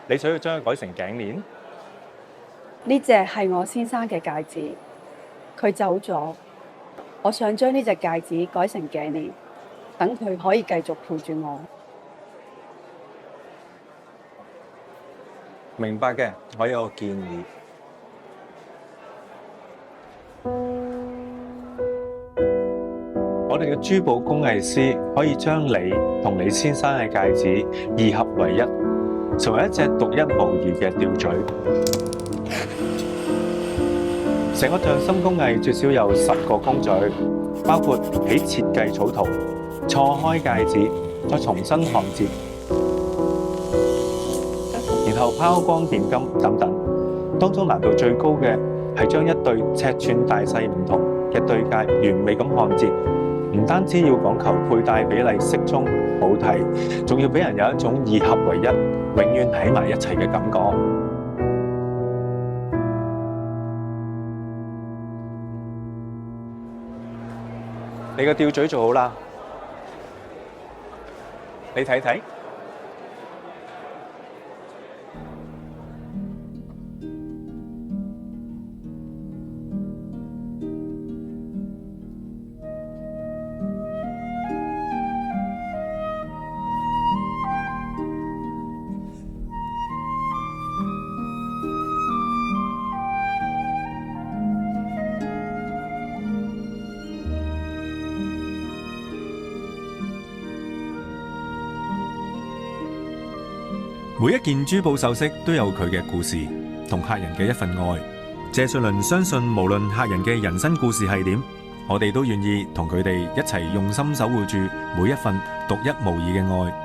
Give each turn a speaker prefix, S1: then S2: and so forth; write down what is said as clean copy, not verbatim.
S1: 你想要將佢改成頸鏈？
S2: 呢隻係我先生嘅戒指，佢走咗，我想將呢隻戒指改成頸鏈，等佢可以繼續陪住我。
S1: 明白嘅，我有個建議。我哋嘅珠寶工藝師可以將你同你先生嘅戒指二合為一，成為一隻獨一無二嘅吊墜。成個匠心工藝最少有10個工序，包括起設計草圖、錯開戒指，再重新焊接，然後拋光現金等等。當中難度最高嘅係將一對尺寸大細唔同嘅對戒完美咁焊接。唔單止要講求佩戴比例適中好睇，仲要俾人有一種二合為一、永遠喺埋一齊嘅感覺。你個吊墜做好啦，你睇睇。
S3: 每一件珠寶首飾都有佢嘅故事，同客人嘅一份愛。謝瑞麟相信，無論客人嘅人生故事係點，我哋都願意同佢哋一齊用心守護住每一份獨一無二嘅愛。